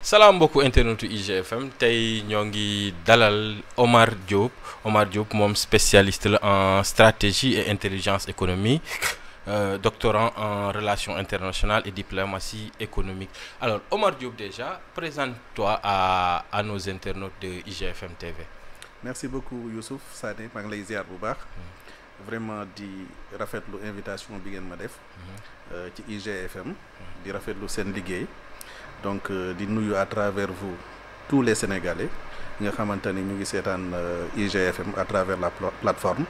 salaam mbokku internetu IGFM tey ñoo ngi dalal Omar Diop moom spécialiste la en stratégie et intelligence économique doctorant en relations internationales et diplomatie économique. Alors Omar Diop, déjà présente-toi à nos internautes de IGFM TV. Merci beaucoup Youssouf Sané, maa ngi lay ziar bu baax. Vraiment di rafetlu invitation bi ngeen ma def ci IGFM di rafetlu seen liggéey. Donc di nuyu à travers vous tous les Sénégalais nga xamante ni ñu ngi seetaan IGFM à travers la plateforme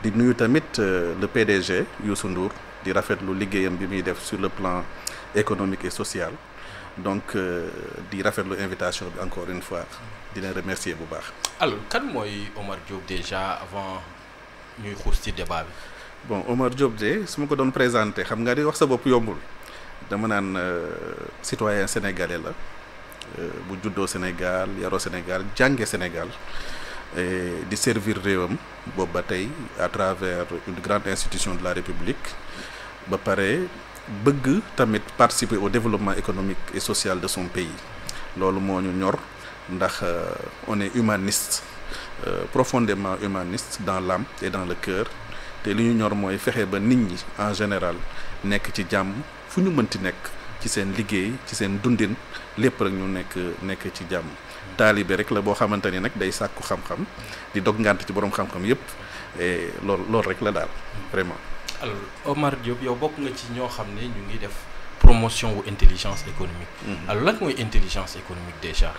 di nuyu tamit le PDG Youssou Ndour di rafetlu liggéeyam bi muy def sur le plan économique et social donc di rafetlu invitation bi encore une fois di leen remercier bu baax. Alors kan mooy Omar Diop déjà avant ñuy xuus ci débat bi. Bon Omar Diop de su ma ko doon présenté xam nga di wax sa bopp yombul. Dama naan citoyen sénégalais la bu juddoo Sénégal yaroo Sénégal jànge Sénégal di servir réewam boobu ba tey à travers une grande institution de la République ba pare bëgg tamit participer au développement économique et social de son pays loolu moo ñu ñor ndax on est humaniste profondément humaniste dans l'âme et dans le cœur te li ñu ñor mooy fexe ba nit ñi en général nekk ci jàmm fu ñu mënti nekk ci seen liggéey ci seen dundin lépp rek ñu nekk ci jàmm taalibe rek la boo xamante ni nag day sàkku xam-xam di dog ngànt ci borom xam-xam yépp et loolu rek la daal vraiment. Alors Omar Diop yow bokk nga ci ñoo xam ne ñu ngi def promotion wu intelligence économique. Alors lan mooy intelligence économique déjà.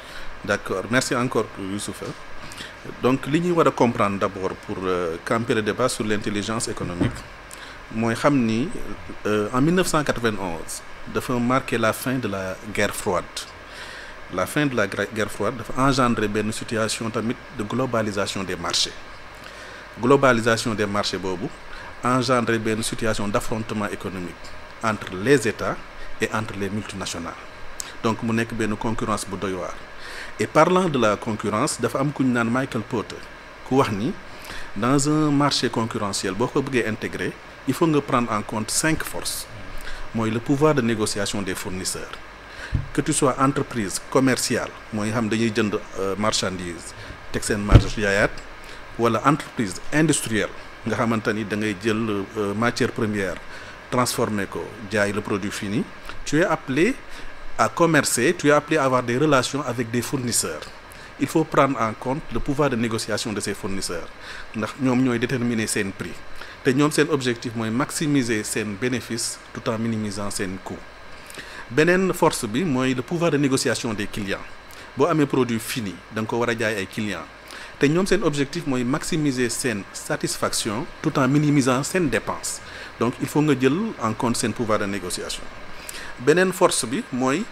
D'accord, merci encore Youssoufa. Donc li ñuy war a comprendre d'abord pour camper le débat sur l'intelligence économique mooy xam ni en 1991 dafa marqué la fin de la guerre froide. La fin de la guerre froide dafa engendrer benn situation tamit de globalisation des marchés. Globalisation des marchés boobu engendrer benn situation d'affrontement économique entre les États et entre les multinationales. Donc mu nekk benn concurrence bu doy waar. Et parlant de la concurrence dafa am ku ñu naan Michael Porter ku wax ni dans un marché concurrentiel boo ko bëggee intégrer il faut nga prendre en compte 5 forces mooy le pouvoir de négociation des fournisseurs que tu sois entreprise commerciale mooy xam dañuy jënd marchandise teg seen marge jaayaat wala entreprise industrielle nga xamante ni da ngay jël matière première transformer ko jaay le produit fini tu es appelé à commercer, tu es appelé à avoir des relations avec des fournisseurs. Il faut prendre en compte le pouvoir de négociation de ces fournisseurs ndax ñoom ñooy déterminer seen prix te ñoom seen objectif mooy maximiser seen bénéfice tout en minimisant seen coût. Beneen force bi mooy le pouvoir de négociation des clients boo amee produit fini da nga ko war a jaay ay clients te ñoom seen objectif mooy maximiser seen satisfaction tout en minimisant seen dépense donc il faut nga jël en compte seen pouvoir de négociation. Beneen force bi mooy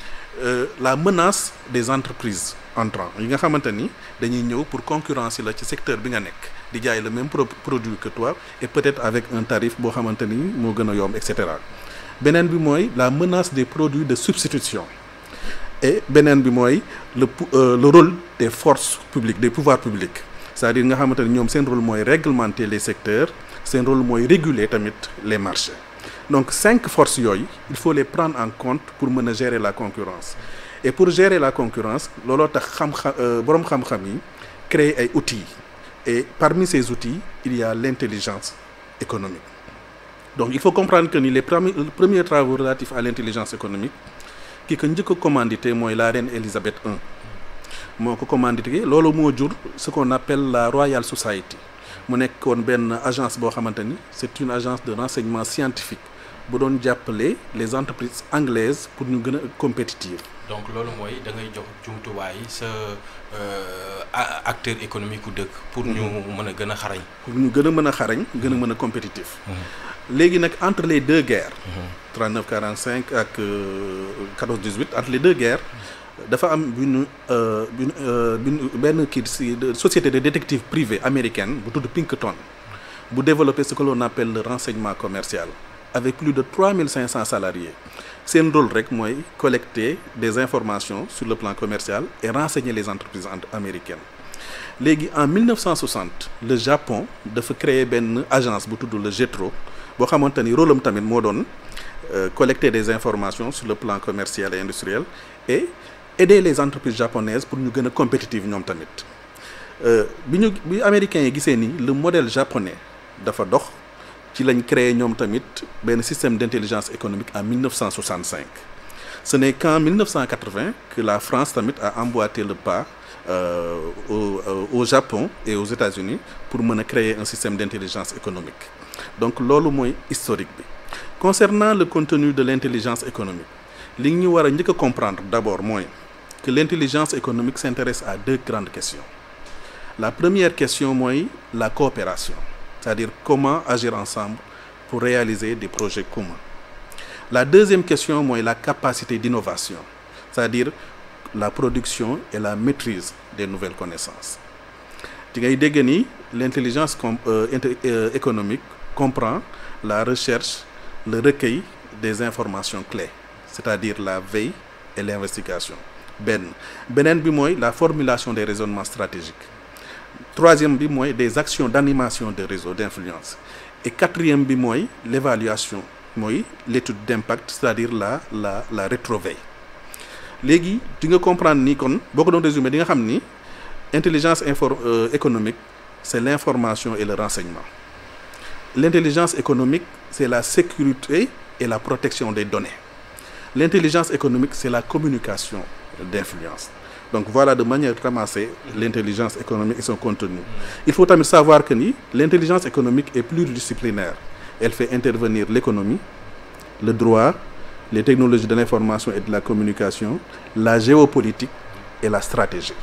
la menace des entreprises entrants yi nga xamante ni dañuy ñëw pour concurrencer la ci secteur bi nga nekk di jaay le même produit que toi et peut-être avec un tarif boo xamante ni moo gën a yomb et cetera. Beneen bi mooy la menace des produits de substitution et beneen bi mooy le rôle des forces publiques des pouvoirs publics c'est-à-dire nga xamante ni ñoom seen rôle mooy réglementer les secteurs seen rôle mooy réguler tamit les marchés. Donc 5 forces yooyu il faut les prendre en compte pour mën a gérer la concurrence et pour gérer la concurrence looloo tax boroom xam-xam yi créer ay outils et parmi ces outils il y a l'intelligence économique. Donc il faut comprendre que ni les premiers travaux relatifs à l'intelligence économique ki ko njëkk a commandité mooy la reine Elisabeth I moo ko commandité loolu moo jur ce qu'on appelle la Royal Society mu nekkoon benn agence boo xamante ni c'est une agence de renseignement scientifique bu doon jàppale les entreprises anglaises pour ñu gën a compétitives. Donc loolu mooy da ngay jox jumtuwaay sa acteur économique u dëkk pour ñu mën a gën a xarañ. pour ñu gën a mën a xarañ gën a mën a compétitif. léegi nag entre les deux guerres. 39-45 ak 14-18 entre les deux guerres. dafa am benn kii si société de détective privée américaine bu tudd Pinkerton bu développé ce que l'on appelle le renseignement commercial avec plus de 3500 salariés seen rôle rek mooy collecter des informations sur le plan commercial et renseigner les entreprises américaines. Léegi en 1960 le Japon dafa créer benn agence bu tudd le JETRO boo xamante ni rôle am tamit moo doon collecter des informations sur le plan commercial et industriel et aider les entreprises japonaises pour ñu gën a compétitives ñoom tamit bi américains yi gisee ni le modèle japonais dafa dox ci lañ créé ñoom tamit benn système d'intelligence économique en 1965 ce n'est qu'en 1980 que la France tamit a emboîté le pas au Japon et aux États-Unis pour mën a créer un système d'intelligence économique donc loolu mooy historique bi concernant le contenu de l'intelligence économique li ñu war a njëkk a comprendre d'abord mooy que l'intelligence économique s'intéresse à deux grandes questions la première question mooy la coopération c'est-à-dire comment agir ensemble pour réaliser des projets communs la deuxième question mooy la capacité d'innovation c'est-à-dire la production et la maîtrise des nouvelles connaissances di ngay dégg ni l'intelligence économique comprend la recherche le recueil des informations clés c'est-à-dire la veille et l'investigation beneen bi mooy la formulation des raisonnements stratégiques troisième bi mooy des actions d'animation de réseaux d'influence et quatrième bi mooy l'évaluation mooy l'étude d'impact c'est-à-dire la rétroveille léegi di nga comprendre ni kon boo ko doon résumé di nga xam ni intelligence économique c'est l'information et le renseignement l'intelligence économique c'est la sécurité et la protection des données l'intelligence économique c'est la communication d'influence donc voilà de manière ramassée l'intelligence économique et son contenu il faut tamit savoir que ni l'intelligence économique est pluridisciplinaire elle fait intervenir l'économie le droit les technologies de l'information et de la communication la géopolitique et la stratégie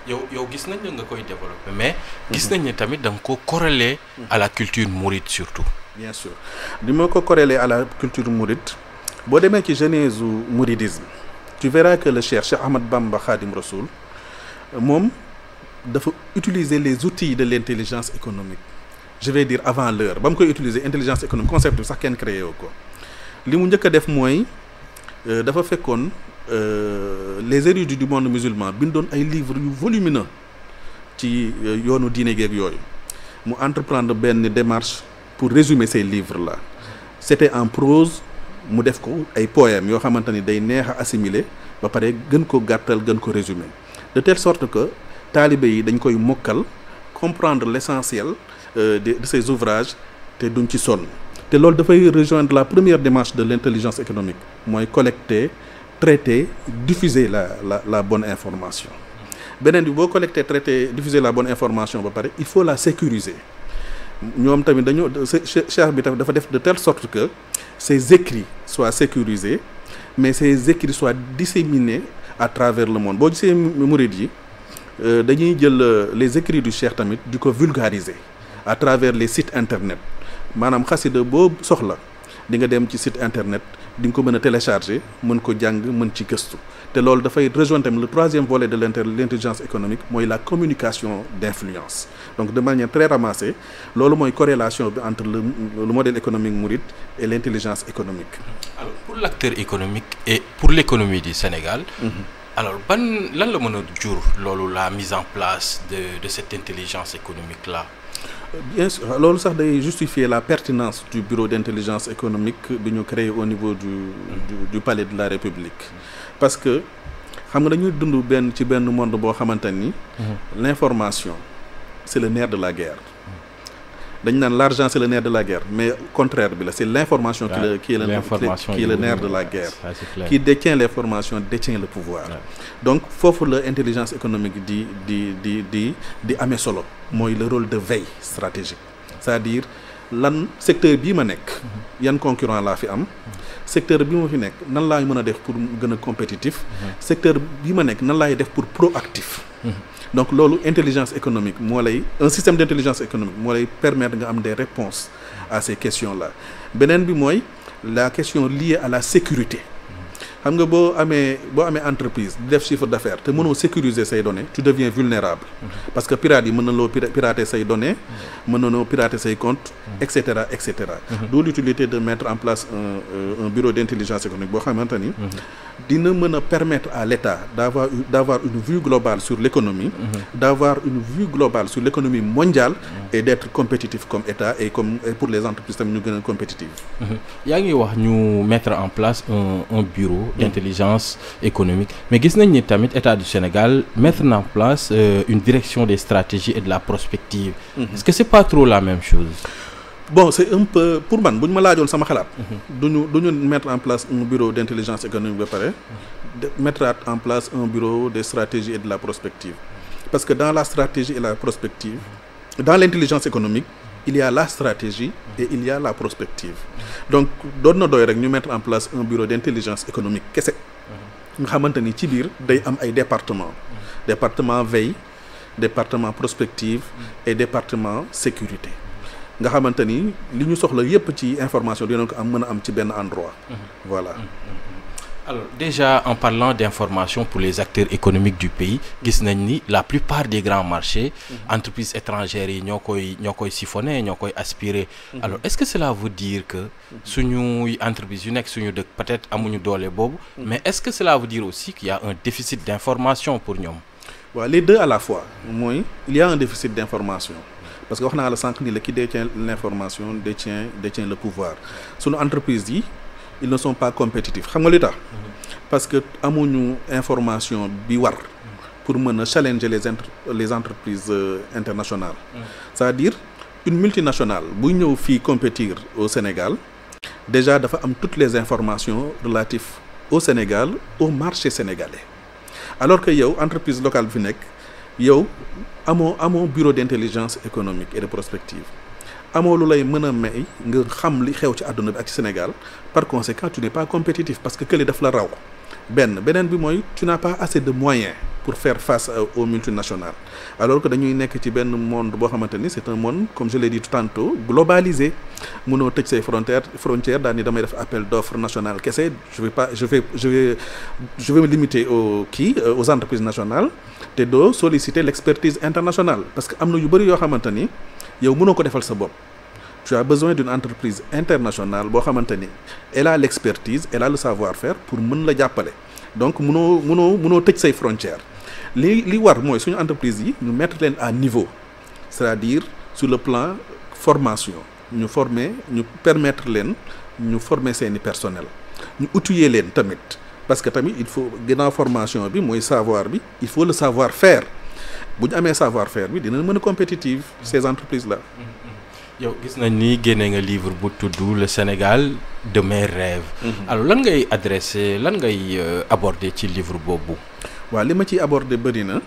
yow gis nañ nga koy développer mais gis nañ ne tamit da nga ko corréler à la culture mouride surtout bien sûr li ma ko corréler à la culture mouride boo demee ci genèse u mouridisme tu verras que le Cheikh Ahmad Bamba Khadim Rassoul moom dafa utiliser les outils de l'intelligence économique je vais dire avant l'heure ba mu koy utiliser intelligence économique concept bi sax kenn créé wu ko li mu njëkk a def mooy dafa fekkoon les érudits du monde musulman bindoon ay livres yu volumineux ci yoonu diine geeg yooyu mu entreprendre benn démarche pour résumer ces livres-là c'était en prose mu def ko ay poèmes yoo xamante ni day neex a assimiler ba pare gën ko gàttal gën ko résumer de telle sorte que taalibe yi dañ koy mokkal comprendre l'essentiel de ces ouvrages te duñ ci sonn te loolu dafay rejoindre la première démarche de l'intelligence économique mooy collecter traiter diffuser la bonne information beneen bi boo collecter traiter diffuser la bonne information ba pare il faut la sécuriser ñoom tamit dañoo cheikh bi dafa def de telle sorte que ces écrits soient sécurisés mais ces écrits soient disséminés à travers le monde boo gisee murid yi dañuy jël les écrits du cheikh tamit di ko vulgariser à travers les sites internet maanaam xasida boo soxla di nga dem ci site internet di nga ko mën a télécharger mën ko jàng mën ci gëstu te loolu dafay rejoindre tamit le troisième volet de l'intelligence économique mooy la communication d'influence donc de manière très ramassée loolu mooy corrélation bi entre le modèle économique mouride et l'intelligence économique. Alors pour l'acteur économique et pour l'économie du Sénégal. Alors lan la mën a jur loolu la mise en place de cette intelligence économique là. Bien sûr loolu sax day justifier la pertinence du bureau d'intelligence économique bi ñu créé au niveau du palais de la République parce que xam nga dañuy dund ci benn monde boo xamante ni l'information c'est le nerf de la guerre dañ naan l'argent c'est le nerf de la guerre mais contraire bi la c'est l'information qui est le nerf de la guerre qui détient l'information détient le pouvoir donc foofu la intelligence économique di amee solo mooy le rôle de veille stratégique c'est-à-dire lan secteur bii ma nekk yan concurrent laa fi am secteur bi ma fi nekk nan laay mën a def pour gën a compétitif secteur bi ma nekk nan laay def pour proactif donc loolu intelligence économique un système d'intelligence économique moo lay permettre nga am des réponses à ces questions-là beneen bi mooy la question liée à la sécurité xam nga boo amee entreprise di def chiffre d'affaires te mënoo sécuriser say données tu deviens vulnérable parce que pirates yi mën na loo pirater say données mën na loo pirater say comptes etc. D'où l'utilité de mettre en place un bureau d'intelligence économique boo xamante ni dina mën a permettre à l'État d'avoir une vue globale sur l'économie d'avoir une vue globale sur l'économie mondiale et d'être compétitif comme État et pour les entreprises tamit ñu gën a compétitives. yaa ngi wax ñu mettre en place un bureau d'intelligence économique mais gis nañ ni tamit État du Sénégal mettre en place une direction des stratégies et de la prospective. Est-ce que c'est pas trop la même chose? Bon, c'est un peu pour man bu ñu ma laajoon sama xalaat. duñu mettre en place un bureau d'intelligence économique ba pare. mettre en place un bureau des stratégies et de la prospective. Parce que dans la stratégie et la prospective, dans l'intelligence économique, il y a la stratégie et il y a la prospective. Donc doon na doy rek ñu mettre en place un bureau d'intelligence économique kese. nga xamante ni ci biir day am ay départements. département veille, département prospective et département sécurité. nga xamante ni li ñu soxla yépp ci information dinañ ko am mën a am ci benn endroit. Voilà. Alors déjà en parlant d'information pour les acteurs économiques du pays gis nañ ni la plupart des grands marchés entreprises étrangères yi ñoo koy siphonner ñoo koy aspirer. Alors est-ce que cela veut dire que suñuy entreprises yu nekk suñu dëkk peut-être amuñu doole boobu mais est-ce que cela veut dire aussi qu'il y a un déficit d'information pour ñoom? waaw les deux à la fois mooy il y a un déficit d'information parce que wax naa la sànq ni la qui détient l'information détient le pouvoir suñu entreprises yi ils ne sont pas compétitifs xam nga li tax parce que amuñu information bi war pour mën a challenger les entreprises internationales. C'est-à-dire une multinationale buy ñëw fii compétir au Sénégal déjà dafa am toutes les informations relatives au Sénégal au marché sénégalais alors que yow entreprise locale bi fi nekk yow amoo bureau d'intelligence économique et de prospective amoo lu lay mën a may nga xam li xew ci àdduna bi ak ci Sénégal par conséquent tu n'es pas compétitif parce que kële daf la raw beneen bi mooy tu n'as pas assez de moyens pour faire face aux multinationales alors que dañuy nekk ci benn monde boo xamante ni c'est un monde comme je l'ai dit tantôt globalisé mënoo tëj say frontières daal ni damay def appel d'offres national kese je vais me limiter aux entreprises nationales te doo solliciter l'expertise internationale parce que am na yu bari yoo xamante ni yow mënoo ko defal sa bopp tu as besoin d'une entreprise internationale boo xamante ni elle a l'expertise elle a le savoir-faire pour mën la jàppale donc mënoo tëj say frontières li war mooy suñu entreprise yi ñu mettre leen à niveau c'est-à-dire sur le plan formation ñu permettre leen ñu former seeni personnel ñu outiller leen tamit parce que tamit il faut gannaaw formation bi mooy savoir bi il faut le savoir-faire bu ñu amee savoir-faire bi dina mën a compétitive ces entreprises là. yow gis nañ ni génne nga livre bu tudd le Sénégal de mes rêves. Alors lan ngay aborder ci livre boobu. waaw li ma ciy aborder bëri na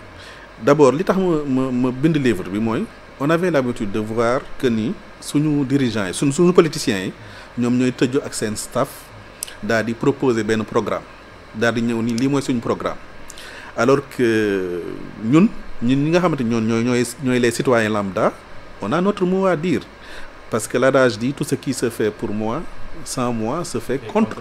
d'abord li tax ma bind livre bi mooy on avait l'habitude de voir que ni suñu dirigeants yi suñu politiciens yi ñoom ñooy tëjoo ak seen staff daal di proposer benn programme daal di ñëw ni lii mooy suñu programme alors que ñun ñi nga xamante ñooy les citoyens lambda on a notre mot à dire parce que l'adage dit tout ce qui se fait pour moi sans moi se fait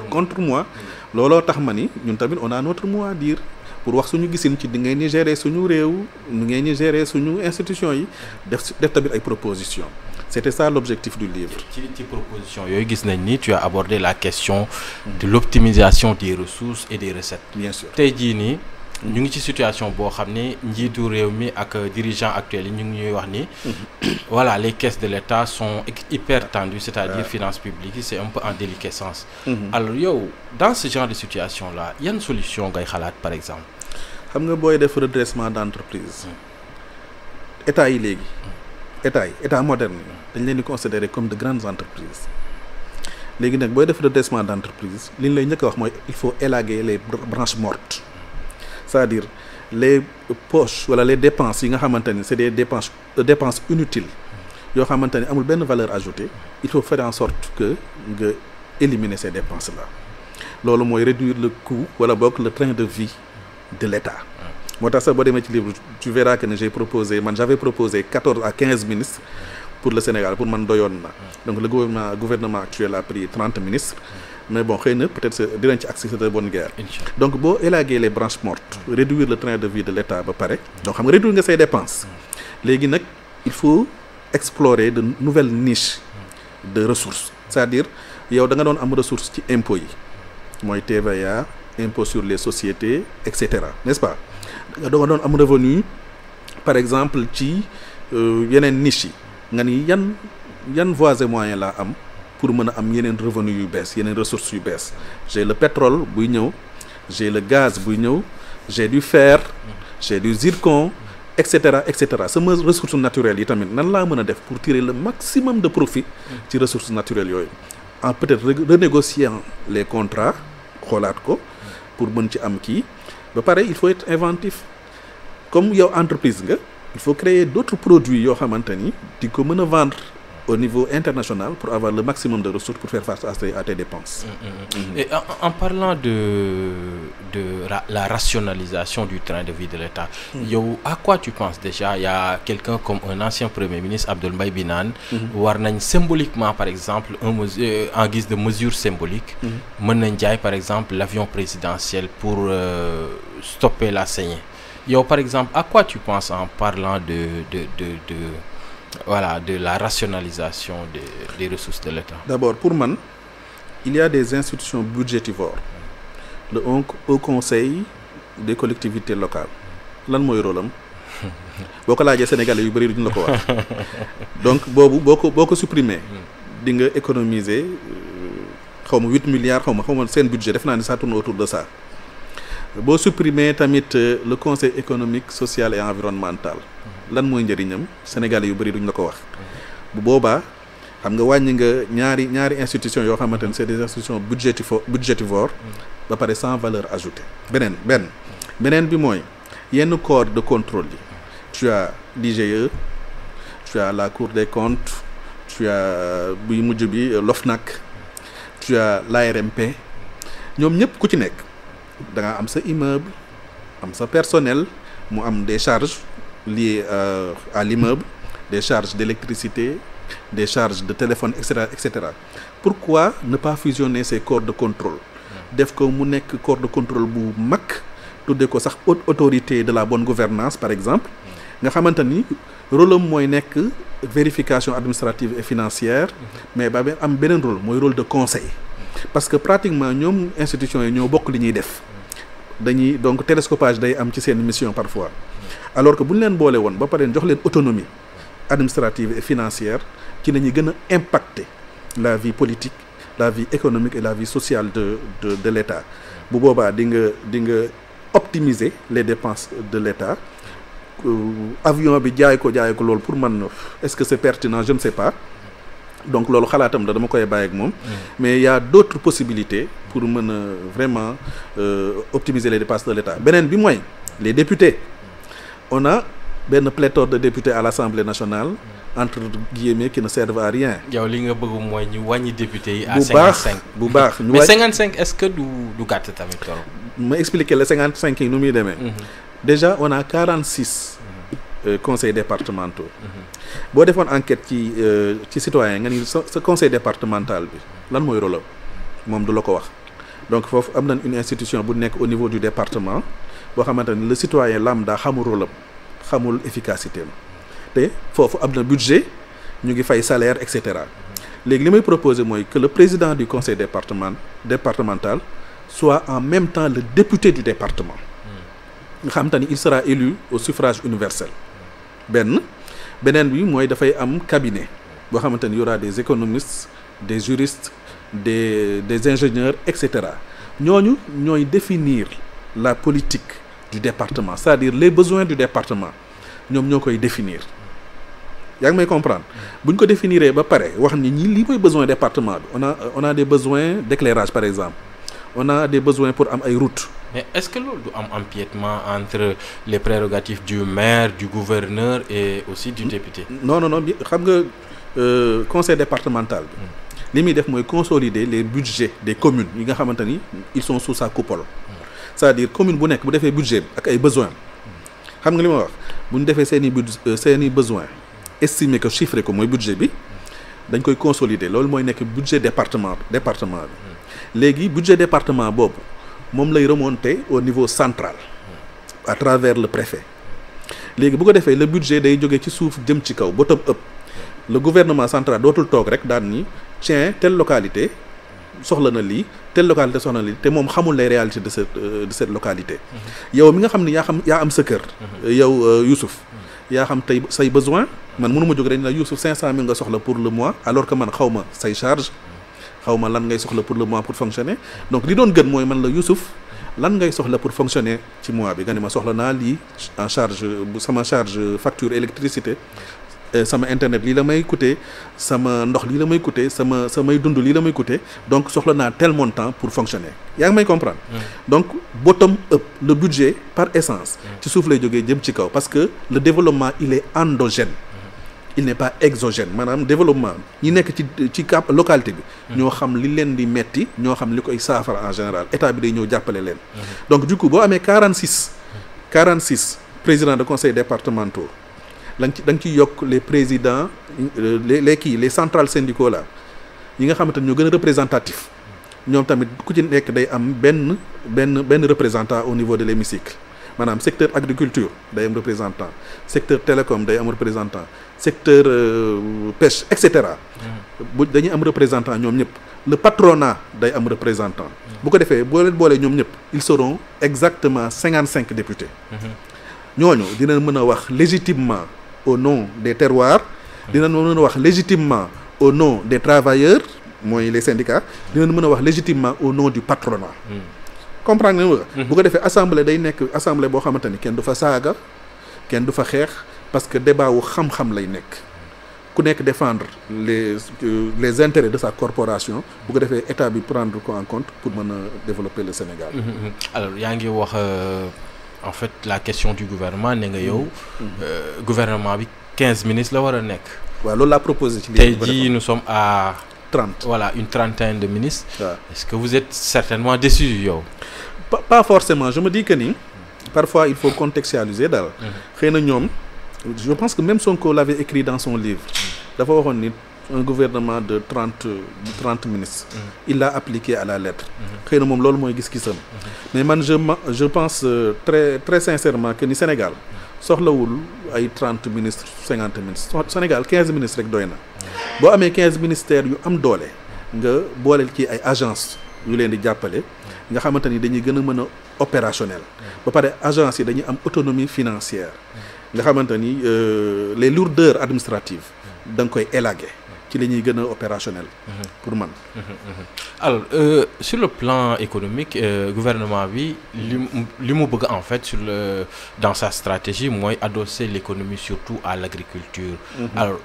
contre moi looloo tax ma ni ñun tamit on a notre mot à dire pour wax suñu gisin ci di ngay ni gérer suñu réew ni ngay ni gérer suñu institution yi def tamit ay propositions c'était ça l'objectif du livre. ci proposition yooyu gis nañ ni tu as abordé la question de l'optimisation des ressources et des recettes. Bien sûr tey jii nii ñu ngi ci situation boo xam ne njiitu réew mi ak dirigeants actuels yi ñu ngi ñuy wax ni voilà les caisses de l'État sont hyper tendues c'est-à-dire finances publiques c'est un peu en déliquescence. Alors yow dans ce genre de situation là yan solution ngay xalaat par exemple. xam nga booy def redressement d'entreprise état yi léegi état moderne dañ leen di considérer comme de grandes entreprises léegi nag booy def redressement d'entreprise li ñu lay njëkk a wax mooy il faut élaguer les branches mortes. C'est-à-dire les poches wala les dépenses yi nga xamante ni c'est des dépenses inutiles yoo xamante ni amul benn valeur ajoutée il faut faire en sorte que nga éliminer ces dépenses là loolu mooy réduire le coût wala boog le train de vie de l'État. moo tax sax boo demee ci livre tu verras que j'avais proposé 14 à 15 ministres pour le Sénégal pour man doyoon na donc le gouvernement actuel a pris 30 ministres. Mais bon xëy na peut-être dinañ ci accès de bonne guerre. Donc boo élaguer les branches mortes réduire le train de vie de l'État ba pare donc xam nga réduire nga say dépenses léegi nag il faut explorer de nouvelles niches de ressources c'est-à-dire yow da nga doon am ressources ci impôts yi mooy TVA impôt sur les sociétés et cetera n'est-ce pas da nga doon am revenu par exemple ci yeneen niches yi nga ni yan voies et moyens laa am pour mën a am yeneen revenus yu bees yeneen ressources yu bees j'ai le pétrole buy ñëw j'ai le gaz buy ñëw j'ai du fer j'ai du zircon et cetera sama ressources naturelles yi tamit nan laa mën a def pour tirer le maximum de profit ci ressources naturelles yooyu en peut-être renégociant les contrats xoolaat ko pour mën ci am kii ba pare il faut être inventif comme yow entreprise nga il faut créer d'autres produits yoo xamante ni di ko mën a vendre au niveau international pour avoir le maximum de ressources pour faire face à tes dépenses. Et en parlant de la rationalisation du train de vie de l'État, yow à quoi tu penses déjà? Il y a quelqu'un comme un ancien Premier ministre, Abdoul Mbaye bi naan war nañ symboliquement par exemple en guise de mesure symbolique mën nañ jaay par exemple l'avion présidentiel pour stopper la saignée. Yow par exemple à quoi tu penses en parlant de la rationalisation des ressources de l'État? D'abord, pour moi, il y a des institutions budgétivores. Le Haut Conseil des collectivités locales. Lan mooy rôle am boo ko laajee Sénégalais yu bëri duñu la ko wax donc boobu boo ko supprimer di nga économiser xaw ma 8 milliards xaw ma seen budget def naa ne ça tourne autour de ça. boo supprimer tamit le conseil économique social et environnemental lan mooy njëriñam Sénégalais yu bëri duñ la ko wax bu boobaa xam nga wàññi nga ñaari institutions yoo xamante ne c'est des institutions budgétivores ba pare sans valeur ajoutée. beneen bi mooy yenn corps de contrôle yi tu as l'IGE tu as la Cour des comptes tu as buy mujj bi l'OFNAC tu as l'ARMP ñoom ñëpp ku ci nekk da nga am sa immeuble am sa personnel mu am des charges liées à l'immeuble, des charges d'électricité, des charges de téléphone, etc. Pourquoi ne pas fusionner ces corps de contrôle? Def ko mu nekk corps de contrôle bu mag tuddee ko sax haute autorité de la bonne gouvernance par exemple nga xamante ni rôle am mooy nekk vérification administrative et financière mais ba am beneen rôle mooy rôle de conseil parce que pratiquement ñoom institutions yi ñoo bokk li ñuy def dañuy donc télescopage day am ci seen mission parfois alors que bu ñu leen boole woon ba pare jox leen autonomie administrative et financière ci la ñuy gën a impacter la vie politique la vie économique et la vie sociale de l'État bu boobaa di nga optimiser les dépenses de l'État avion bi jaay ko loolu pour man est-ce que c'est pertinent je ne sais pas donc loolu xalaatam dama koy bàyyi ak moom mais il y a d'autres possibilités pour mën a vraiment optimiser les dépenses de l'État beneen bi mooy les députés on a benn pléthore de députés à l'Assemblée nationale entre guillemets qui ne servent à rien. yow li nga bëgg mooy ñu wàññi députés yi à 55 bu baax mais 55 est-ce que du gàtt tamit trop. ma expliquer les 55 yi nu muy demee. déjà on a 46 conseils départementaux. boo defoon enquête ci citoyen nga ni sa conseil départemental bi lan mooy rôle am moom du la ko wax donc foofu am nañ une institution bu nekk au niveau du département boo xamante ni le citoyen lambda xamul rôle am xamul efficacité am te foofu am na budget ñu ngi fay salaire et cetera léegi li may proposer mooy que le président du conseil départemental soit en même temps le député du département nga xamante ni il sera élu au suffrage universel beneen bi mooy dafay am cabinet boo xamante ni y aura des économistes des juristes des ingénieurs et cetera ñooñu ñooy définir la politique du département c'est-à-dire les besoins du département ñoom ñoo koy définir yaa ngi may comprendre bu ñu ko définiree ba pare wax ni ñi lii mooy besoin département bi on a des besoins d'éclairage par exemple on a des besoins pour am ay routes. Mais est-ce que loolu du am empiètement entre les prérogatives du maire du gouverneur et aussi du député? Non xam nga conseil départemental bi li muy def mooy consolider les budgets des communes yi nga xamante ni ils sont sous sa coupole c'est-à-dire commune bu nekk bu defee budget ak ay besoins xam nga li ma wax bu ñu defee seeni besoins estimer que chiffrer ko mooy budget bi dañ koy consolider loolu mooy nekk budget département bi léegi budget département boobu moom lay remonter au niveau central à travers le préfet léegi bu ko defee le budget day jógee ci suuf jëm ci kaw bottom up le gouvernement central dootul toog rek daan ni tiens telle localité soxla na lii telle localité soxla na lii te moom xamul les réalités de cette localité yow mi nga xam ni yaa am sa kër yow Youssouf yaa xam tey say besoin man mënu ma jóg rek la Youssouf 500 000 nga soxla pour le mois alors que man xaw ma say charge xaw ma lan ngay soxla pour le mois pour fonctionner donc li doon gën mooy man la Youssouf lan ngay soxla pour fonctionner ci mois bi nga ne ma soxla naa lii en charge bu sama charge facture électricité sama internet lii la may coûter sama ndox lii la may coûter samay dund lii la may coûter donc soxla naa tel montant pour fonctionner yaa ngi may comprendre. Donc bottom up le budget par essence ci suuf lay jógee jëm ci kaw parce que le développement il est endogène. Il n'est pas exogène maanaam développement ñi nekk ci cap localité bi ñoo xam li leen di metti ñoo xam li koy saafara en général état bi day ñëw jàppale leen. Donc du coup boo amee 46 présidents de conseil départementaux da nga ciy yokk les présidents les centrales syndicaux là yi nga xamante ne ñoo gën a représentatif ñoom tamit ku ci nekk day am benn représentant au niveau de l'hémicycle maanaam secteur agriculture day am représentant secteur télécom day am représentant secteur pêche et cetera bu dañuy am représentant ñoom ñëpp le patronat day am représentant bu ko defee boo leen boolee ñoom ñëpp ils seront exactement 55 députés ñooñu dinañ mën a wax légitimement au nom des terroirs dinañ mën a wax légitimement au nom des travailleurs mooy les syndicats dinañ mën a wax légitimement au nom du patronat comprendre nga bu ko defee assemblée day nekk assemblée boo xamante ni kenn du fa saaga kenn du fa xeex parce que débat wu xam-xam lay nekk ku nekk défendre les intérêts de sa corporation bu ko defee état bi prendre ko en compte pour mën a développer le Sénégal. Alors yaa ngi wax en fait la question du gouvernement ne nga yow gouvernement bi 15 ministres la war a nekk. waaw loolu laa proposé ci tey jii nous sommes à 30 voilà une trentaine de ministres. waaw est-ce que vous êtes certainement déçu yow. pas forcément je me dis que ni parfois il faut contextualiser daal. xëy na ñoom je pense que même Sonko l'avait écrit dans son livre dafa waxoon ni un gouvernement de 30 ministres il l'a appliqué à la lettre xëy na moom loolu mooy gis-gisam mais man je pense très sincèrement que ni Sénégal soxlawul ay 30 ministres 50 ministres Sénégal 15 ministres rek doy na boo amee 15 ministères yu am doole nga booleel ci ay agences yu leen di jàppale nga xamante ni dañuy gën a mën a opérationnel ba pare agences yi dañuy am autonomie financière nga xamante ni les lourdeurs administratives da nga koy élaguer ci la ñuy gën a opérationnel pour man. Alors sur le plan économique gouvernement bi li mu bëgg en fait dans sa stratégie mooy adosser l'économie surtout à l'agriculture. Alors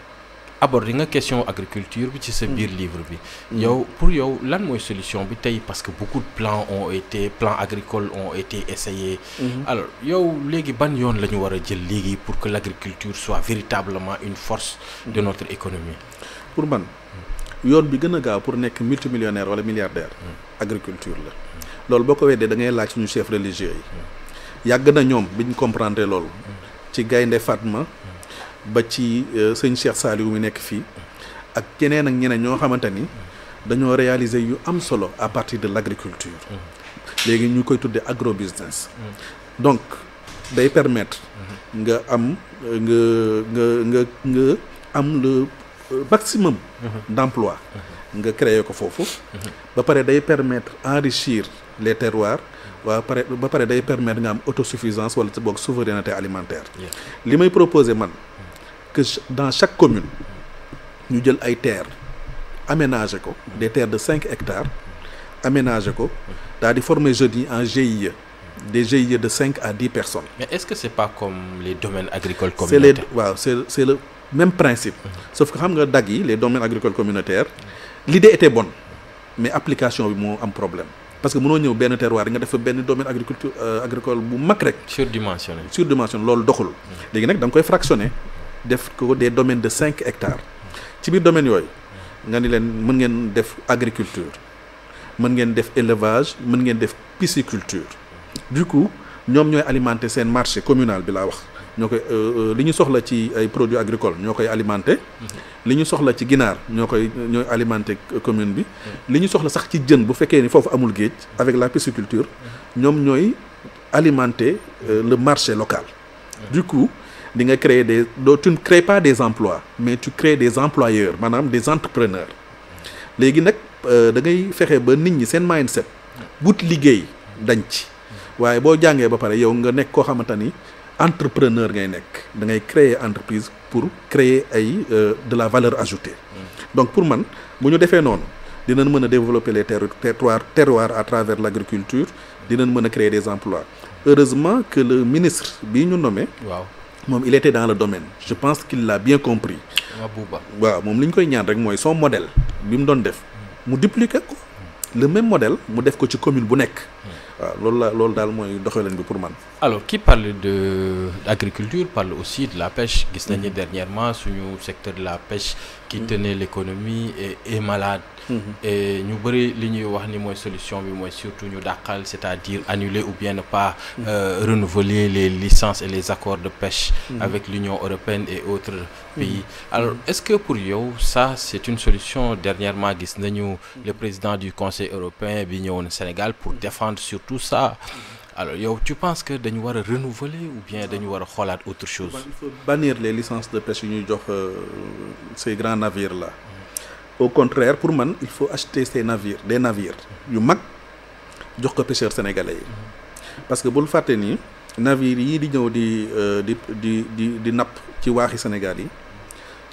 aborder nga question agriculture bi ci sa biir livre bi. yow pour yow lan mooy solution bi tey parce que beaucoup de plans agricoles ont été essayés. Alors yow léegi ban yoon la ñu war a jël léegi pour que l'agriculture soit véritablement une force de notre économie. pour man yoon bi gën a gaaw pour nekk multimillionnaire wala milliardaire agriculture la loolu boo ko weddee da ngay laaj suñu chef religieux yi yàgg na ñoom biñ comprendre loolu ci Gaynde Fatma ba ci sëñ Cheikh Saliou mi nekk fii ak keneen ak ñeneen ñoo xamante ni dañoo réaliser yu am solo à partir de l'agriculture léegi ñu koy tuddee agrobusiness donc day permettre nga am nga am le maximum d'emploi nga créer ko foofu ba pare day permettre enrichir les terroirs ba pare day permettre nga am autosuffisance wala boog souveraineté alimentaire li may proposer man que dans chaque commune ñu jël ay terres aménager ko des terres de 5 hectares aménager ko daal di former jeunes yi en GIE des GIE de 5 à 10 personnes. Mais est-ce que c'est pas comme les domaines agricoles communautaires? C'est le même principe. Sauf que xam nga dag yi les domaines agricoles communautaires l'idée était bonne mais application bi moo am problème parce que mënoo ñëw benn terroir nga def benn domaine agricole bu mag rek. surdimensionné loolu doxul. léegi nag da nga koy fractionner def ko des domaines de 5 hectares ci biir domaine yooyu nga ni leen mën ngeen def agriculture mën ngeen def élevage mën ngeen def pisciculture. Du coup ñoom ñooy alimenter seen marché communal bi laa wax ñoo koy li ñu soxla ci ay produits agricoles ñoo koy alimenter li ñu soxla ci ginaar ñooy alimenter commune bi li ñu soxla sax ci jën bu fekkee ni foofu amul géej avec la pisciculture ñoom ñooy alimenter le marché local. Du coup di nga créer tu ne crées pas des emplois mais tu crées des employeurs maanaam des entrepreneurs léegi nag da ngay fexe ba nit ñi seen mindset wut liggéey dañ ci waaye boo jàngee ba pare yow nga nekk koo xamante ni entrepreneur ngay nekk da ngay créer entreprise pour créer ay de la valeur ajoutée. Donc pour man bu ñu defee noonu dinañ mën a développer les terroirs à travers l'agriculture dinañ mën a créer des emplois. Heureusement que le ministre bi ñu nommé. waaw moom il était dans le domaine. Je pense qu'il l'a bien compris. waaw moom li ñu koy ñaan rek mooy son modèle bi mu doon def mu dupliquer ko le même modèle mu def ko ci commune bu nekk. waaw loolu daal mooy doxalin bi pour man. alors qui parle de l'agriculture parle aussi de la pêche. gis nañu dernièrement suñu secteur de la pêche qui tenait l'économie est malade. et ñu bëri li ñuy wax ni mooy solution bi mooy surtout ñu dàqal c'est-à-dire annuler ou bien ne pas renouveler les licences et les accords de pêche avec l'Union européenne et autres pays. Alors est-ce que pour yow ça c'est une solution? Dernièrement gis nañu le président du Conseil européen bi ñëwoon Sénégal pour défendre surtout ça. Alors yow tu penses que dañu war a renouveler ou bien dañu war a xoolaat autre chose? Il faut bannir les licences de pêche yu ñuy jox ces grands navires là. Au contraire pour man il faut acheter des navires yu mag jox ko pêcheurs sénégalais yi parce que bul fàtte ni navires yii di ñëw di napp ci waaxi Sénégal yi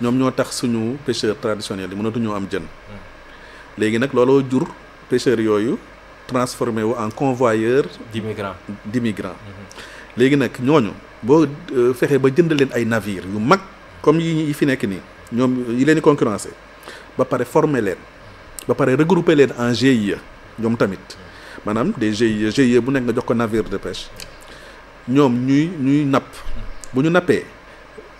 ñoom ñoo tax suñu pêcheurs traditionnels yi mënatuñoo am jën. léegi nag looloo jur pêcheurs yooyu transformé wu en convoyeur d'immigrants. léegi nag ñooñu boo fexee ba jënd leen ay navires yu mag comme yi fi nekk nii ñoom yi leen di concurrencer ba pare former leen ba pare regrouper leen en GIE ñoom tamit maanaam des GIE bu nekk nga jox ko navire de pêche ñoom ñuy napp bu ñu nappee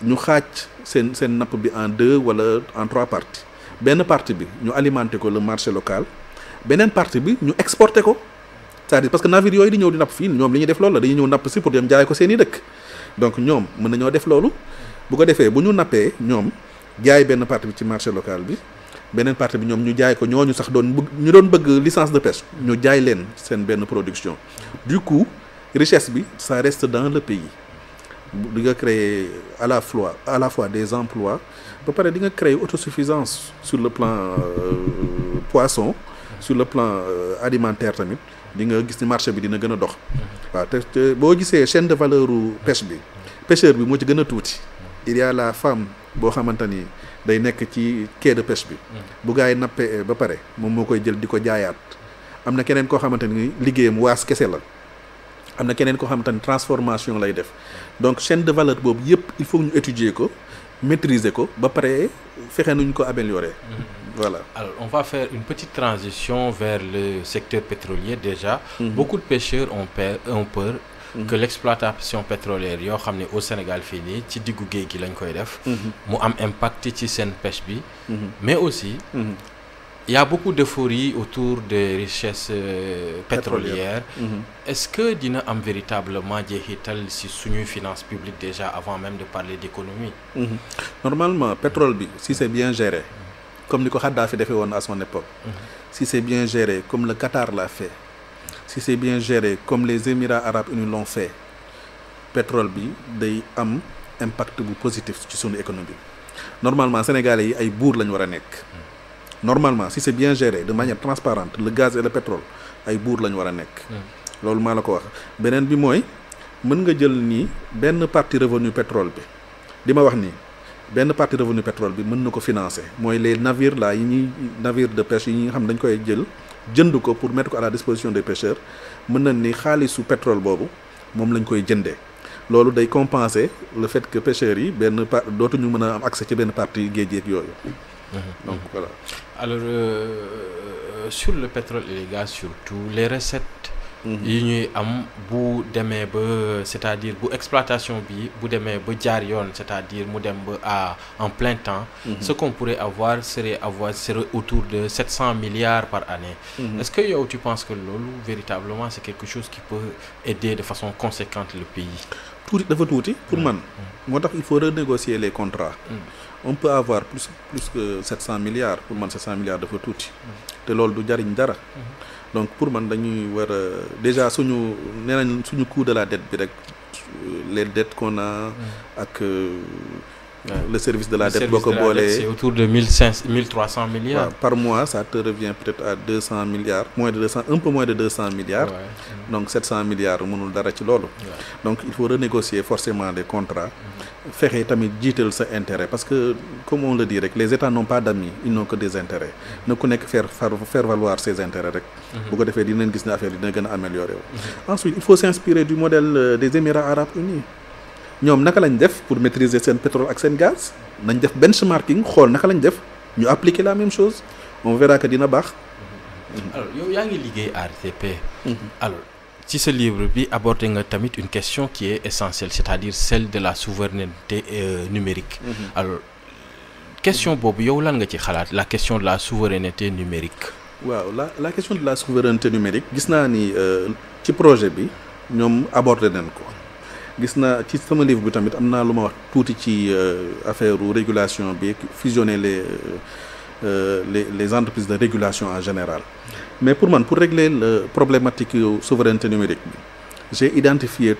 ñu xaaj seen napp bi en 2 wala en 3 parties benn partie bi ñu alimenter ko le marché local beneen partie bi ñu exporter ko c'est-à-dire parce que navire yooyu di ñëw di napp fii ñoom li ñuy def loolu la dañuy ñëw napp si pour dem jaay ko seen i dëkk donc ñoom mën nañoo def loolu bu ko defee bu ñu nappee ñoom jaay benn partie bi ci marché local bi beneen partie bi ñoom ñu jaay ko ñooñu sax doon bëgg licence de pêche ñu jaay leen seen benn production du coup richesse bi ça reste dans le pays di nga créer à la fois des emplois ba pare di nga créer autosuffisance sur le plan poisson sur le plan alimentaire tamit di nga gis ni marché bi dina gën a dox waaw te boo gisee chaîne de valeur u pêche bi pêcheur bi moo ci gën a tuuti il y a la femme boo xamante ni day nekk ci quai de pêche bi bu gaa yi nappee ba pare moom moo koy jël di ko jaayaat am na keneen koo xamante ni liggéeyam waas kese la am na keneen koo xamante ni transformation lay def donc chaîne de valeur boobu yëpp il faut ñu étudier ko maîtriser ko ba pare fexe nuñ ko améliorer. Voilà. Alors on va faire une petite transition vers le secteur pétrolier déjà. Beaucoup de pêcheurs ont peur que l'exploitation pétrolière yoo xam ne au Sénégal fii nii ci diggu géej gi lañ koy def mu am impact ci seen pêche bi mais aussi il y a beaucoup d'euphorie autour des richesses pétrolières. Est-ce que dina am véritablement jeexital si suñuy finance publique déjà avant même de parler d'économie? Normalement pétrole bi si c'est bien géré comme ni ko Kadhafi defee woon à son époque si c'est bien géré comme le Qatar l'a fait si c'est bien géré comme les Émirats arabes unis l'ont fait pétrole bi day am impact bu positif ci suñu économie. Normalement sénégalais yi ay buur lañu war a nekk normalement si c'est bien géré de manière transparente le gaz et le pétrole ay buur lañu war a nekk loolu maa la ko wax beneen bi mooy mën nga jël nii benn partie revenu pétrole bi di ma wax nii benn partie revenu pétrole bi mën na ko financer mooy les navires là yi ñuy navires de pêche yi nga xam dañ koy jënd ko pour mettre ko à la disposition des pêcheurs mën na ni xaalisu pétrole boobu moom lañ koy jëndee loolu day compenser le fait que pêcheurs yi dootuñu mën a am accès ci benn partie géej yeeg yooyu. Donc voilà. Alors sur le pétrole et le gaz surtout les recettes yi ñuy am bu demee ba c'est-à-dire bu exploitation bi bu demee ba jaar yoon c'est-à-dire mu dem ba en plein temps ce qu'on pourrait avoir serait autour de 700 milliards par année. Est-ce que yow tu penses que loolu véritablement c'est quelque chose qui peut aider de façon conséquente le pays? Tuuti dafa tuuti pour man moo tax il faut renégocier les contrats. On peut avoir plus que 700 milliards pour man 700 milliards dafa tuuti te loolu du jariñ dara. Donc pour man dañuy war a déjà suñu nee nañ suñu coût de la dette bi rek les dettes qu'on a ak le service de la dette boo ko boolee c'est autour de 1300 milliards. Par mois ça te revient peut-être à 200 milliards un peu moins de 200 milliards. Donc 700 milliards mënul dara ci loolu. Donc il faut renégocier forcément les contrats. fexe tamit jiital sa intérêt parce que comme on le dit rek les États n'ont pas d'amis, ils n'ont que des intérêts. na ku nekk faire valoir ses intérêts rek. bu ko defee dinañ gis ne affaire yi dina gën a amélioré wu. Ensuite il faut s'inspirer du modèle des Émirats arabes unis. ñoom naka lañ def pour maîtriser seen pétrole ak seen gaz nañ def benchmarking xool naka lañ def ñu appliquer la même chose on verra que dina baax. Alors yow yaa ngi liggéey ARTP. Alors ci sa livre bi abordé nga tamit une question qui est essentielle, c'est-à-dire celle de la souveraineté numérique. Alors question boobu yow lan nga ci xalaat, la question de la souveraineté numérique. waaw la question de la souveraineté numérique gis naa ni ci projet bi ñoom abordé nañ ko. gis naa ci sama livre bi tamit am naa lu ma wax tuuti ci affaire régulation bi fusionner les entreprises de régulation en général. Mais pour régler la problématique souveraineté numérique bi j'ai identifié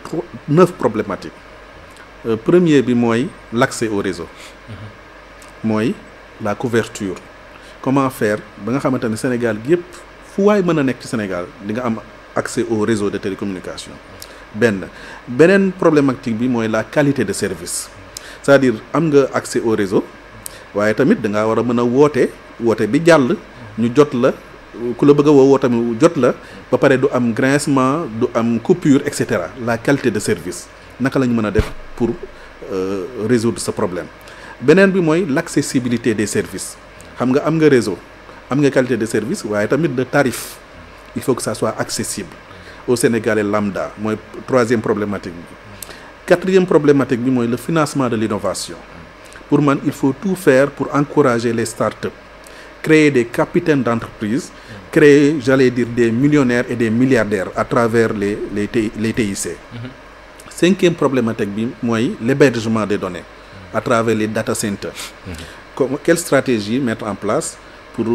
9 problématiques. Premier bi mooy l'accès au réseau. mooy la couverture. Comment faire ba nga xamante ne Sénégal gi yëpp fu waay mën a nekk ci Sénégal di nga am accès au réseau de télécommunication. beneen problématique bi mooy la qualité de service, c'est-à-dire am nga accès au réseau waaye tamit da ngaa war a mën a woote bi jàll ñu jot la ku la bëgg a woo tamit jot la ba pare du am grincement du am coupure et cetera. La qualité de service naka la ñu mën a def pour résoudre ce problème. beneen bi mooy l'accessibilité des services, xam nga am nga réseau am nga qualité de service waaye tamit le tarif il faut que ça soit accessible au Sénégalais lambda. mooy troisième problématique bi. Quatrième problématique bi mooy le financement de l'innovation. Pour man il faut tout faire pour encourager les startups, créer des capitaines d'entreprise, créer j'allais dire des millionnaires et des milliardaires à travers les TIC. Cinquième problématique bi mooy l'hébergement des données à travers les data centers. Quelle stratégie mettre en place pour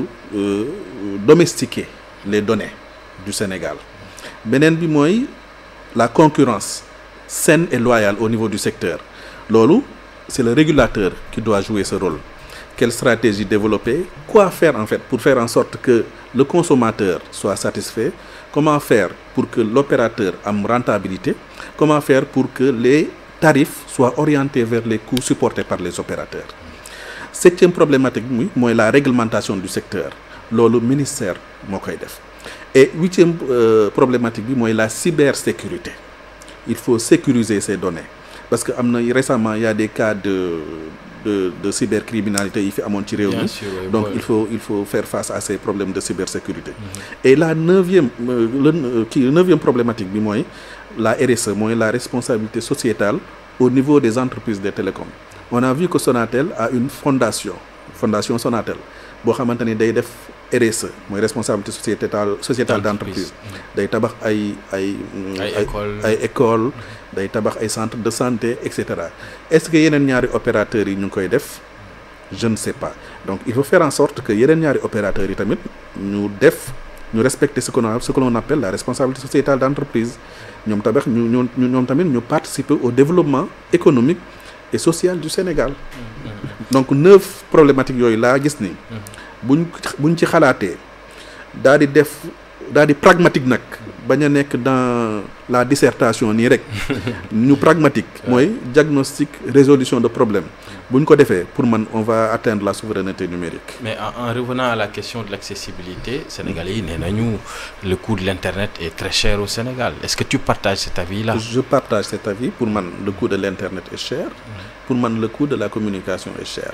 domestiquer les données du Sénégal. beneen bi mooy la concurrence saine et loyale au niveau du secteur. loolu c'est le régulateur qui doit jouer ce rôle. Quelle stratégie développer, quoi faire en fait pour faire en sorte que le consommateur soit satisfait, comment faire pour que l'opérateur ait une rentabilité, comment faire pour que les tarifs soient orientés vers les coûts supportés par les opérateurs. Septième problématique mooy la réglementation du secteur. loolu ministère moo koy def. Et huitième problématique bi mooy la cybersécurité. Il faut sécuriser ces données parce que récemment il y a des cas de cybercriminalité yi fi amoon ci réew mi. Donc il faut faire face à ces problèmes de cybersécurité. Et la neuvième problématique bi mooy la RSE, mooy la responsabilité sociétale au niveau des entreprises des télécoms. On a vu que Sonatel a une fondation Sonatel boo xamante ni day def RSE mooy responsabilité sociétale d'entreprise. day tabax ay école day tabax ay centre de santé et cetera. Est-ce que yeneen ñaari opérateurs yi ñu ngi koy def? Je ne sais pas. Donc il faut faire en sorte que yeneen ñaari opérateurs yi tamit ñu respecter ce que l'on appelle la responsabilité sociétale d'entreprise. ñoom tamit ñu participer au développement économique et social du Sénégal. Donc 9 problématiques yooyu laa gis ni buñ ci xalaatee daal di pragmatique nag bañ a nekk dans la dissertation nii rek ñu pragmatique mooy diagnostic résolution de problème buñ ko defee pour man on va atteindre la souveraineté numérique. Mais en revenant à la question de l'accessibilité, Sénégalais yi nee nañu le coût de l'internet est très cher au Sénégal. Est-ce que tu partages cet avis-là? Je partage cet avis. Pour man le coût de l'internet est cher. Pour man le coût de la communication est cher.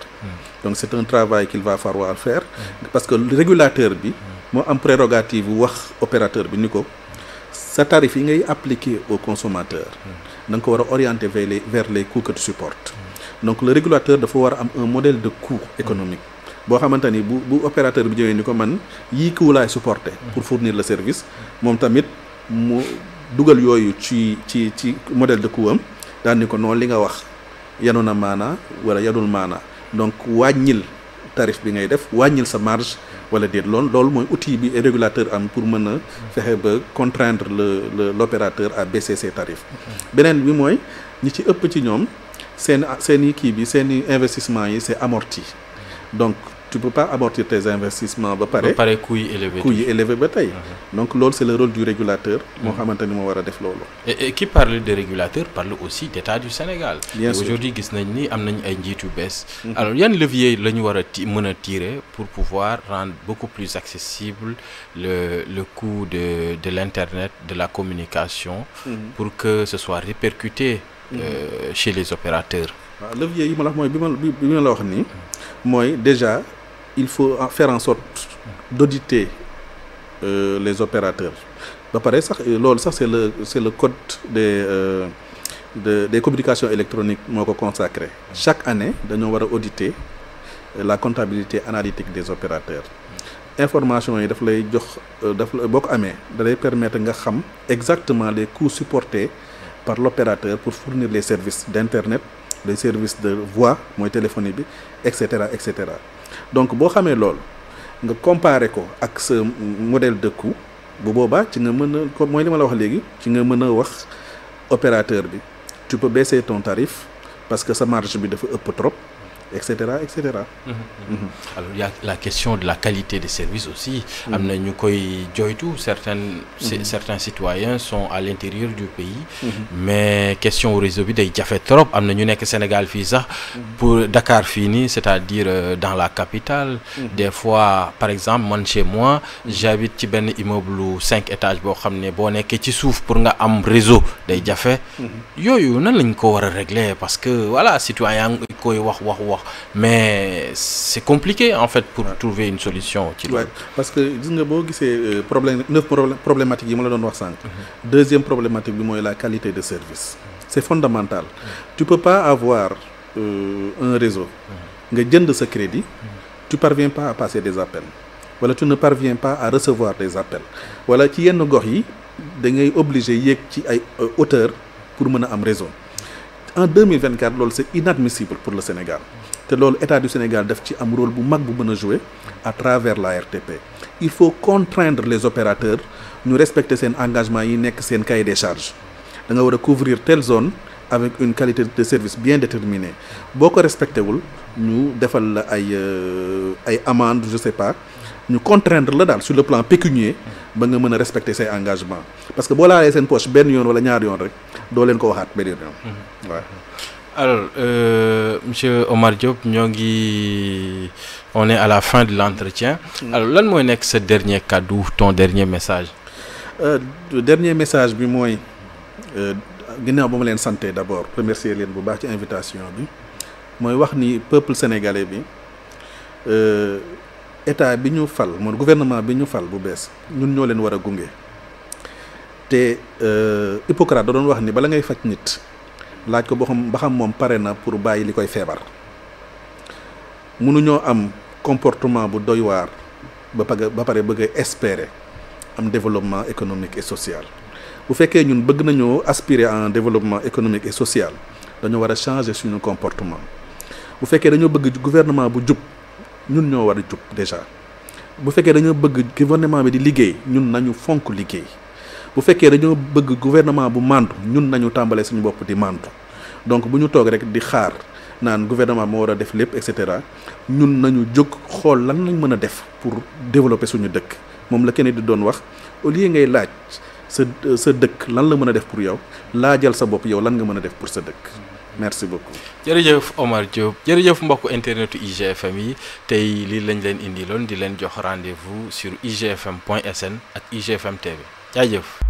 Donc c'est un travail qu'il va falloir faire parce que le régulateur bi moo am prérogative wax opérateur bi ni ko sa tarif yi ngay appliquer au consommateur da nga ko war a orienter vers les coûts que tu supportes. Donc le régulateur dafa war a am un modèle de coût économique boo xamante ni bu opérateur bi ñëwee ni ko man yii coût laay supporter pour fournir le service moom tamit mu dugal yooyu ci modèle de coût am daan ni ko noonu li nga wax yanu na maanaa wala yanul maanaa donc wàññil tarif bi ngay def wàññil sa marge wala déet loolu mooy outil bi régulateur am pour mën a fexe ba contraindre l'opérateur à baisser ses tarifs. Beneen bi mooy ñi ci ëpp ci ñoom seeni kii bi seeni investissement yi c'est amorti donc tu peux pas amortir tes investissements ba pare coût yi élevé ba tey donc loolu c'est le rôle du régulateur moo xamante ni moo war a def loolu et qui parle de régulateur parle aussi d'État du Sénégal bien sûr aujourd'hui gis nañ ni am nañ ay njiit yu bees alors yan levier la ñu war a mën a tirer pour pouvoir rendre beaucoup plus accessible le coût de l'internet de la communication pour que ce soit répercuté chez les opérateurs waaw levier yi ma la wax mooy bi ma la wax nii mooy déjà il faut faire en sorte d'auditer les opérateurs ba pare sax loolu sax c'est le code des communications électroniques moo ko consacré chaque année dañoo war a auditer la comptabilité analytique des opérateurs information yi daf lay jox boo ko amee da lay permettre nga xam exactement les coûts supportés par l'opérateur pour fournir les services d'internet les services de voix mooy téléphonie bi et cetera donc boo xamee loolu nga comparer ko ak sa modèle de coût bu boobaa ci nga mën a mooy li ma la wax léegi ci nga mën a wax opérateur bi tu peux baisser ton tarif parce que sa marge bi dafa ëpp trop et cetera. Alors il y a la question de la qualité des services aussi. am na ñu koy joytu certains citoyens sont à l'intérieur du pays. mais question réseau bi day jafe trop am na ñu nekk Sénégal fii sax. pour Dakar fii nii c'est-à-dire dans la capitale. des fois par exemple man chez moi. j'habite ci benn immeuble 5 étages boo xam ne boo nekkee ci suuf pour nga am réseau day jafe. yooyu nan lañ ko war a régler parce que voilà citoyen koy wax. mais c'est compliqué en fait pour trouver une solution ci loolu parce que gis nga boo gisee problématique yi ma la doon wax sànq deuxième problématique bi mooy la qualité de service c'est fondamental tu peux pas avoir un réseau nga jënd sa crédit tu parviens pas à passer des appels wala tu ne parviens pas à recevoir des appels wala ci yenn gox yi da ngay obligé yéeg ci ay hauteur pour mën a am réseau en 2024 loolu c'est inadmissible pour le Sénégal te loolu État du Sénégal daf ci am rôle bu mag bu mën a jouer à travers la RTP il faut contraindre les opérateurs ñu respecter seen engagement yi nekk seen cahier des charges da nga war a couvrir telle zone avec une qualité de service bien déterminée boo ko respecté wul ñu defal la ay amende je sais pas ñu contraindre la daal sur le plan pécuniaire ba nga mën a respecter say engagements parce que boo laalee seen poche benn yoon wala ñaari yoon rek doo leen ko waxaat benn yoon waaw. Alors monsieur Omar Diop on est à la fin de l'entretien. Alors lan mooy nekk sa dernier cadeau ton dernier message. Dernier message bi mooy ginnaaw ba ma leen santé d'abord remercier leen bu baax ci invitation bi mooy wax ni peuple sénégalais bi état bi ñu fal mooy gouvernement bi ñu fal bu bees ñun ñoo leen war a gunge te Hippocrate da doon wax ni bala ngay faj nit. laaj ko ba xam moom pare na pour bàyyi li koy feebar mënuñoo am comportement bu doy waar ba pare bëgg a espérer am développement économique et social bu fekkee ñun bëgg nañoo aspirer à un développement économique et social dañoo war a changer suñu comportement bu fekkee dañoo bëgg gouvernement bu jub ñun ñoo war a jub déjà bu fekkee dañoo bëgg gouvernement bi di liggéey ñun nañu fonk liggéey bu fekkee dañoo bëgg gouvernement bu mandu ñun nañu tàmbalee suñu bopp di mandu donc bu ñu toog rek di xaar naan gouvernement moo war a def lépp et cetera ñun nañu jóg xool lan lañ mën a def pour développer suñu dëkk moom la kenn di doon wax au lieu ngay laaj sa dëkk lan la mën a def pour yow laajal sa bopp yow lan nga mën a def pour sa dëkk. merci beaucoup. jërëjëf Omar Diop jërëjëf mbokku internetu IGFM yi tey lii lañ leen indiloon di leen jox rendez-vous sur igfm.sn ak IGFM TV jaajëf.